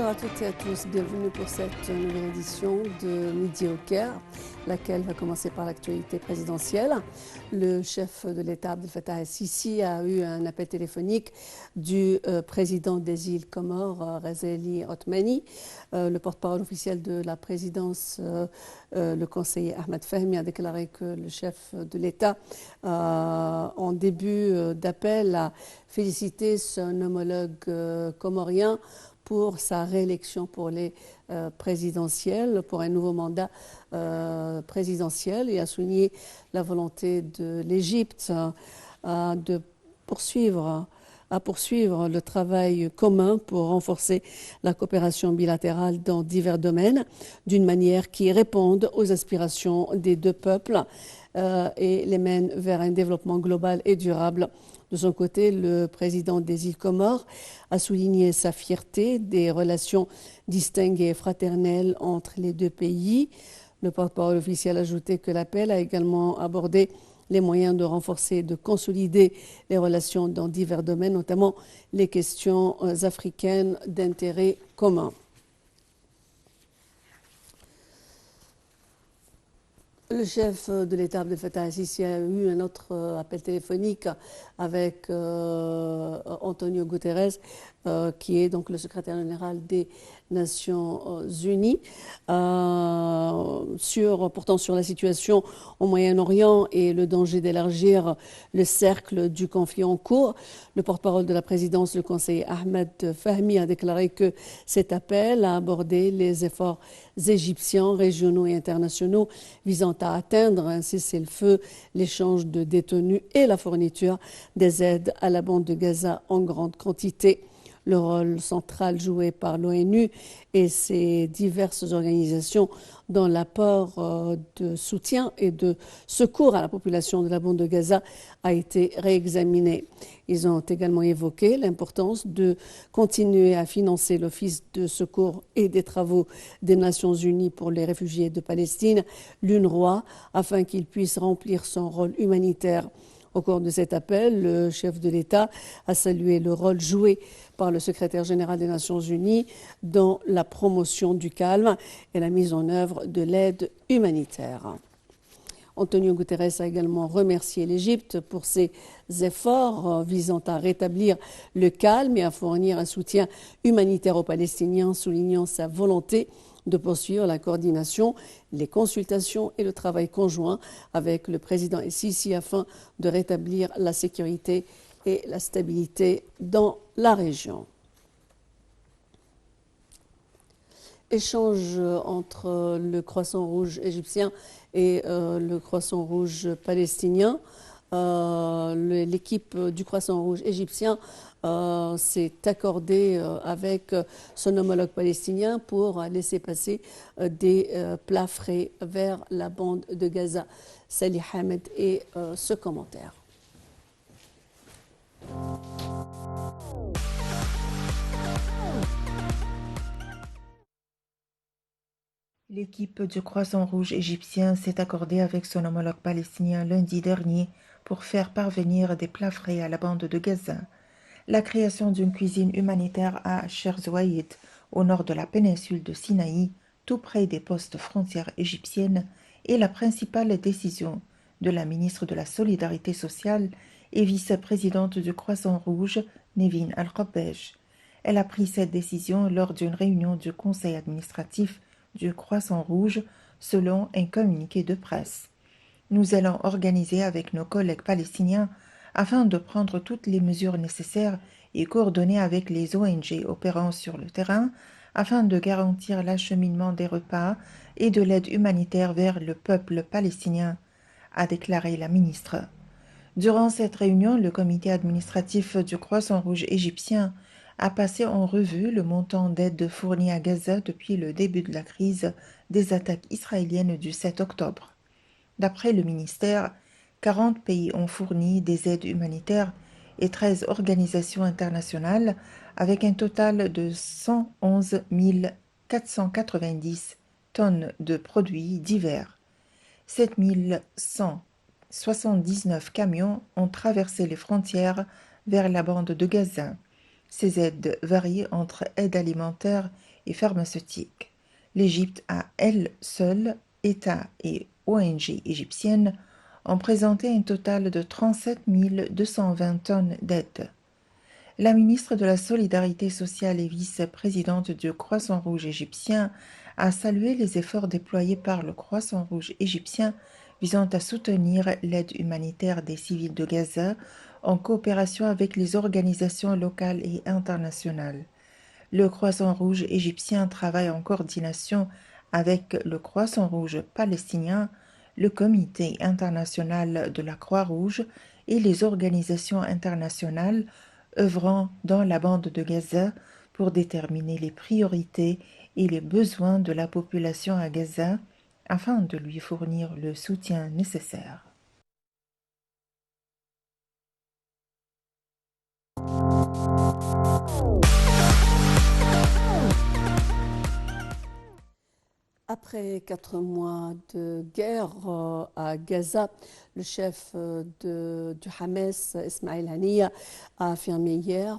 Bonjour à toutes et à tous, bienvenue pour cette nouvelle édition de Midi au Caire, laquelle va commencer par l'actualité présidentielle. Le chef de l'État, Abdel Fattah el-Sisi, a eu un appel téléphonique du président des îles Comores, Razali Othmani. Le porte-parole officiel de la présidence, le conseiller Ahmed Fahmi, a déclaré que le chef de l'État, en début d'appel, a félicité son homologue comorien pour sa réélection pour les présidentielles, pour un nouveau mandat présidentiel, et a souligné la volonté de l'Égypte de poursuivre le travail commun pour renforcer la coopération bilatérale dans divers domaines d'une manière qui réponde aux aspirations des deux peuples et les mène vers un développement global et durable. De son côté, le président des îles Comores a souligné sa fierté des relations distinguées et fraternelles entre les deux pays. Le porte-parole officiel a ajouté que l'appel a également abordé les moyens de renforcer et de consolider les relations dans divers domaines, notamment les questions africaines d'intérêt commun. Le chef de l'État, Abdel Fattah el-Sisi, a eu un autre appel téléphonique avec Antonio Guterres, qui est donc le secrétaire général des Nations Unies, portant sur la situation au Moyen-Orient et le danger d'élargir le cercle du conflit en cours. Le porte-parole de la présidence, le conseiller Ahmed Fahmi, a déclaré que cet appel a abordé les efforts égyptiens, régionaux et internationaux visant à atteindre un cessez-le-feu, l'échange de détenus et la fourniture des aides à la bande de Gaza en grande quantité. Le rôle central joué par l'ONU et ses diverses organisations dans l'apport de soutien et de secours à la population de la bande de Gaza a été réexaminé. Ils ont également évoqué l'importance de continuer à financer l'Office de secours et des travaux des Nations Unies pour les réfugiés de Palestine, l'UNRWA, afin qu'il puisse remplir son rôle humanitaire. Au cours de cet appel, le chef de l'État a salué le rôle joué par le secrétaire général des Nations Unies dans la promotion du calme et la mise en œuvre de l'aide humanitaire. Antonio Guterres a également remercié l'Égypte pour ses efforts visant à rétablir le calme et à fournir un soutien humanitaire aux Palestiniens, soulignant sa volonté de poursuivre la coordination, les consultations et le travail conjoint avec le président el-Sisi afin de rétablir la sécurité et la stabilité dans la région. Échange entre le Croissant Rouge égyptien et le Croissant Rouge palestinien. L'équipe du Croissant Rouge égyptien s'est accordée avec son homologue palestinien pour laisser passer des plats frais vers la bande de Gaza. Salih Hamed et ce commentaire. L'équipe du Croissant Rouge égyptien s'est accordée avec son homologue palestinien lundi dernier pour faire parvenir des plats frais à la bande de Gaza. La création d'une cuisine humanitaire à Cherzouaïd, au nord de la péninsule de Sinaï, tout près des postes frontières égyptiennes, est la principale décision de la ministre de la Solidarité sociale et vice-présidente du Croissant Rouge, Nevin Al-Rabbej. Elle a pris cette décision lors d'une réunion du conseil administratif du Croissant Rouge, selon un communiqué de presse. Nous allons organiser avec nos collègues palestiniens afin de prendre toutes les mesures nécessaires et coordonner avec les ONG opérant sur le terrain afin de garantir l'acheminement des repas et de l'aide humanitaire vers le peuple palestinien, a déclaré la ministre. Durant cette réunion, le comité administratif du Croissant Rouge égyptien a passé en revue le montant d'aide fournie à Gaza depuis le début de la crise des attaques israéliennes du 7 octobre. D'après le ministère, 40 pays ont fourni des aides humanitaires et 13 organisations internationales avec un total de 111 490 tonnes de produits divers. 7 179 camions ont traversé les frontières vers la bande de Gaza. Ces aides varient entre aide alimentaire et pharmaceutiques. L'Égypte à elle seule, État et ONG égyptienne, ont présenté un total de 37 220 tonnes d'aide. La ministre de la Solidarité sociale et vice-présidente du Croissant-Rouge égyptien a salué les efforts déployés par le Croissant-Rouge égyptien visant à soutenir l'aide humanitaire des civils de Gaza en coopération avec les organisations locales et internationales. Le Croissant-Rouge égyptien travaille en coordination avec le Croissant-Rouge palestinien, le Comité international de la Croix-Rouge et les organisations internationales œuvrant dans la bande de Gaza pour déterminer les priorités et les besoins de la population à Gaza afin de lui fournir le soutien nécessaire. Après 4 mois de guerre à Gaza, le chef du Hamas, Ismail Haniyeh, a affirmé hier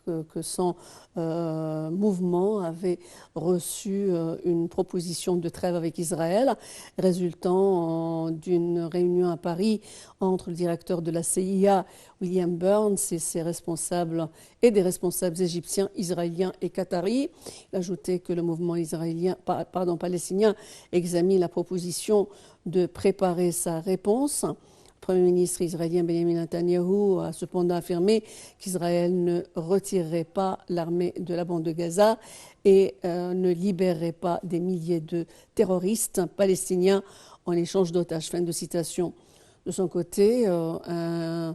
que son mouvement avait reçu une proposition de trêve avec Israël, résultant d'une réunion à Paris entre le directeur de la CIA, William Burns, et ses responsables et des responsables égyptiens, israéliens et qataris. Il a ajouté que le mouvement palestinien examine la proposition de préparer sa réponse. Le Premier ministre israélien Benjamin Netanyahou a cependant affirmé qu'Israël ne retirerait pas l'armée de la bande de Gaza et ne libérerait pas des milliers de terroristes palestiniens en échange d'otages. Fin de citation. De son côté, un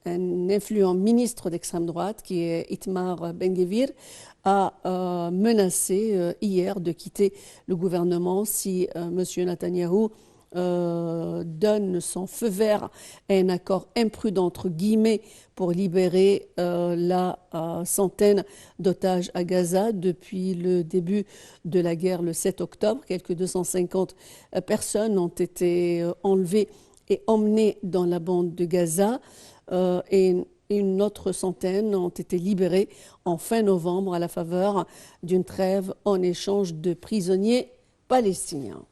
influent ministre d'extrême droite, qui est Itamar Ben-Gvir, a menacé hier de quitter le gouvernement si M. Netanyahou donne son feu vert à un accord imprudent entre guillemets pour libérer la centaine d'otages à Gaza. Depuis le début de la guerre le 7 octobre, quelques 250 personnes ont été enlevées et emmenées dans la bande de Gaza et une autre centaine ont été libérées en fin novembre à la faveur d'une trêve en échange de prisonniers palestiniens.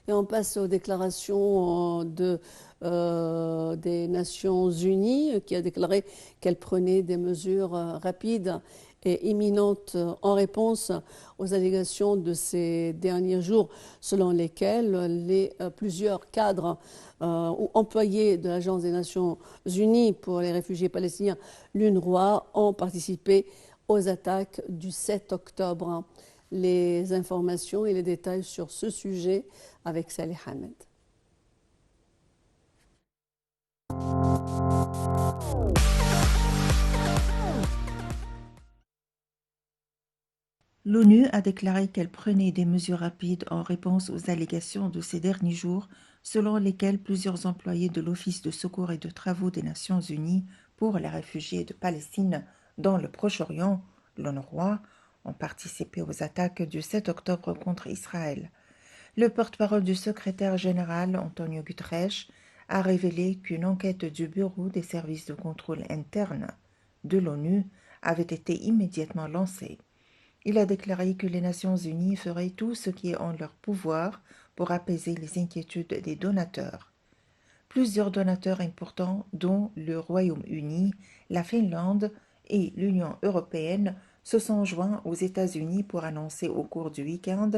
Et on passe aux déclarations des Nations Unies, qui a déclaré qu'elle prenait des mesures rapides et imminentes en réponse aux allégations de ces derniers jours, selon lesquelles plusieurs cadres ou employés de l'Agence des Nations Unies pour les réfugiés palestiniens, l'UNRWA, ont participé aux attaques du 7 octobre. Les informations et les détails sur ce sujet avec Salih Ahmed. L'ONU a déclaré qu'elle prenait des mesures rapides en réponse aux allégations de ces derniers jours, selon lesquelles plusieurs employés de l'Office de secours et de travaux des Nations Unies pour les réfugiés de Palestine dans le Proche-Orient, l'UNRWA, ont participé aux attaques du 7 octobre contre Israël. Le porte-parole du secrétaire général, Antonio Guterres, a révélé qu'une enquête du Bureau des services de contrôle interne de l'ONU avait été immédiatement lancée. Il a déclaré que les Nations unies feraient tout ce qui est en leur pouvoir pour apaiser les inquiétudes des donateurs. Plusieurs donateurs importants, dont le Royaume-Uni, la Finlande et l'Union européenne, se sont joints aux États-Unis pour annoncer au cours du week-end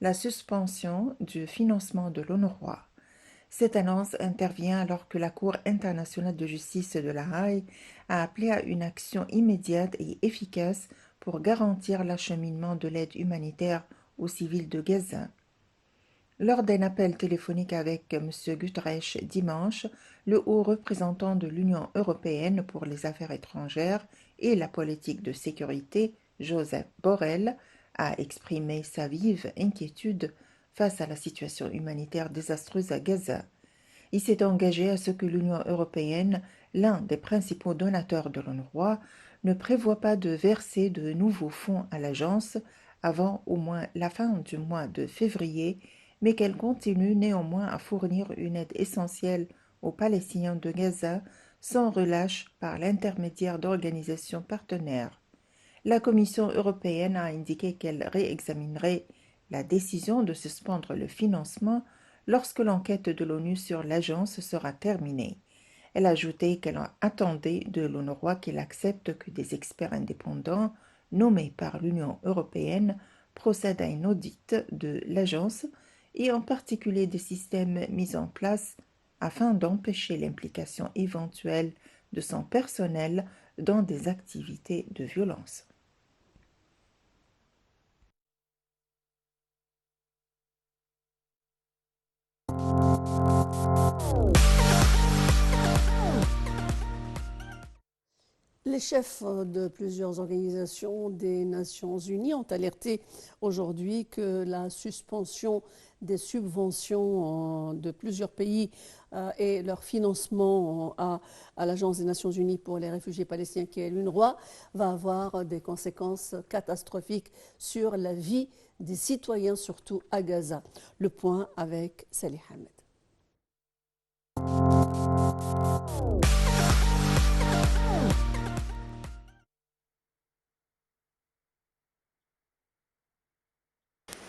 la suspension du financement de l'UNRWA. Cette annonce intervient alors que la Cour internationale de justice de La Haye a appelé à une action immédiate et efficace pour garantir l'acheminement de l'aide humanitaire aux civils de Gaza. Lors d'un appel téléphonique avec M. Guterres dimanche, le haut représentant de l'Union européenne pour les affaires étrangères et la politique de sécurité, Joseph Borrell, a exprimé sa vive inquiétude face à la situation humanitaire désastreuse à Gaza. Il s'est engagé à ce que l'Union européenne, l'un des principaux donateurs de l'UNRWA, ne prévoit pas de verser de nouveaux fonds à l'agence avant au moins la fin du mois de février, mais qu'elle continue néanmoins à fournir une aide essentielle aux Palestiniens de Gaza sans relâche par l'intermédiaire d'organisations partenaires. La Commission européenne a indiqué qu'elle réexaminerait la décision de suspendre le financement lorsque l'enquête de l'ONU sur l'agence sera terminée. Elle a ajouté qu'elle attendait de l'UNRWA qu'il accepte que des experts indépendants nommés par l'Union européenne procèdent à un audit de l'agence et en particulier des systèmes mis en place afin d'empêcher l'implication éventuelle de son personnel dans des activités de violence. Les chefs de plusieurs organisations des Nations Unies ont alerté aujourd'hui que la suspension des subventions de plusieurs pays et leur financement à l'Agence des Nations Unies pour les réfugiés palestiniens, qui est l'UNRWA, va avoir des conséquences catastrophiques sur la vie des citoyens, surtout à Gaza. Le point avec Salih Ahmed.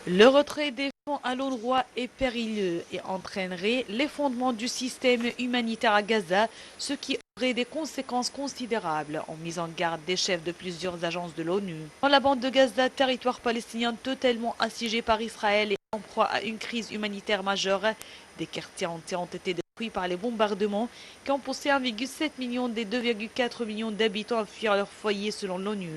Le retrait des fonds à l'UNRWA est périlleux et entraînerait l'effondrement du système humanitaire à Gaza, ce qui aurait des conséquences considérables, en mise en garde des chefs de plusieurs agences de l'ONU. Dans la bande de Gaza, territoire palestinien totalement assiégé par Israël et en proie à une crise humanitaire majeure, des quartiers entiers ont été détruits par les bombardements qui ont poussé 1,7 million des 2,4 millions d'habitants à fuir leur foyer selon l'ONU.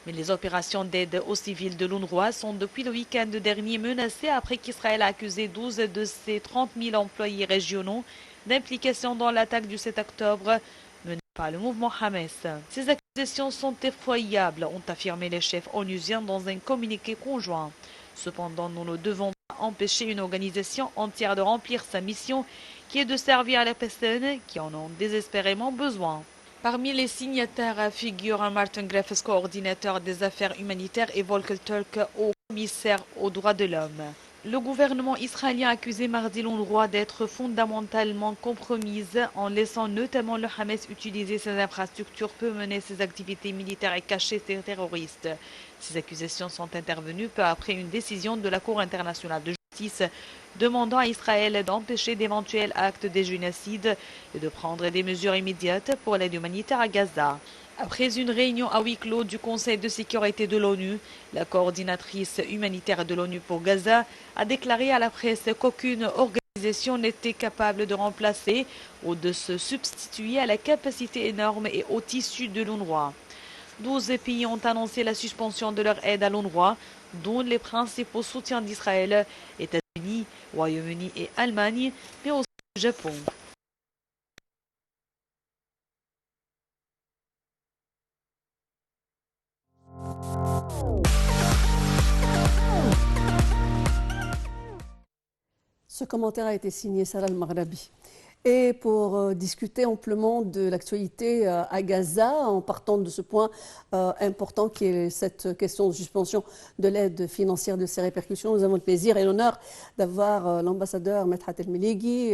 Mais les opérations d'aide aux civils de l'UNRWA sont depuis le week-end dernier menacées après qu'Israël a accusé 12 de ses 30 000 employés régionaux d'implication dans l'attaque du 7 octobre menée par le mouvement Hamas. Ces accusations sont effroyables, ont affirmé les chefs onusiens dans un communiqué conjoint. Cependant, nous ne devons pas empêcher une organisation entière de remplir sa mission qui est de servir les personnes qui en ont désespérément besoin. Parmi les signataires figurent Martin Griffiths, coordinateur des affaires humanitaires, et Volker Turk, haut commissaire aux droits de l'homme. Le gouvernement israélien a accusé mardi l'UNRWA d'être fondamentalement compromise en laissant notamment le Hamas utiliser ses infrastructures pour mener ses activités militaires et cacher ses terroristes. Ces accusations sont intervenues peu après une décision de la Cour internationale de justice demandant à Israël d'empêcher d'éventuels actes de génocide et de prendre des mesures immédiates pour l'aide humanitaire à Gaza. Après une réunion à huis clos du Conseil de sécurité de l'ONU, la coordinatrice humanitaire de l'ONU pour Gaza a déclaré à la presse qu'aucune organisation n'était capable de remplacer ou de se substituer à la capacité énorme et au tissu de l'UNRWA. 12 pays ont annoncé la suspension de leur aide à l'UNRWA, dont les principaux soutiens d'Israël, États-Unis, Royaume-Uni et Allemagne, mais aussi le Japon. Ce commentaire a été signé Sarah Al-Maghrabi. Et pour discuter amplement de l'actualité à Gaza, en partant de ce point important qui est cette question de suspension de l'aide financière, de ses répercussions, nous avons le plaisir et l'honneur d'avoir l'ambassadeur Medhat El-Meleghi,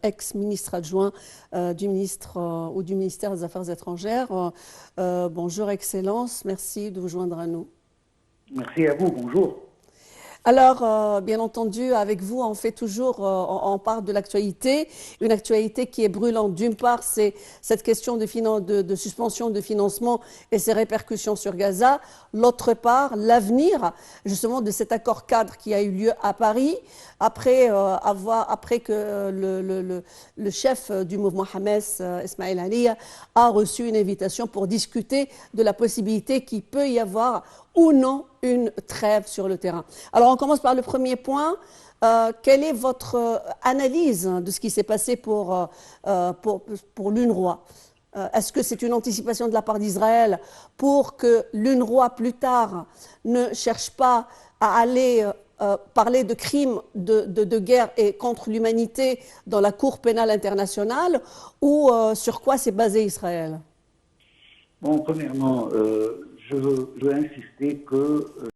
ex-ministre adjoint du ministère des Affaires étrangères. Bonjour Excellence, merci de vous joindre à nous. Merci à vous, bonjour. Alors, bien entendu, avec vous, on fait toujours, on parle de l'actualité, une actualité qui est brûlante. D'une part, c'est cette question de suspension de financement et ses répercussions sur Gaza. L'autre part, l'avenir, justement, de cet accord cadre qui a eu lieu à Paris, après que le chef du mouvement Hamas, Ismail Haniyeh, a reçu une invitation pour discuter de la possibilité qu'il peut y avoir ou non une trêve sur le terrain. Alors, on commence par le premier point. Quelle est votre analyse de ce qui s'est passé pour l'UNRWA? Est-ce que c'est une anticipation de la part d'Israël pour que l'UNRWA, plus tard, ne cherche pas à aller parler de crimes de guerre et contre l'humanité dans la Cour pénale internationale, ou sur quoi s'est basé Israël? Bon, premièrement, je veux insister que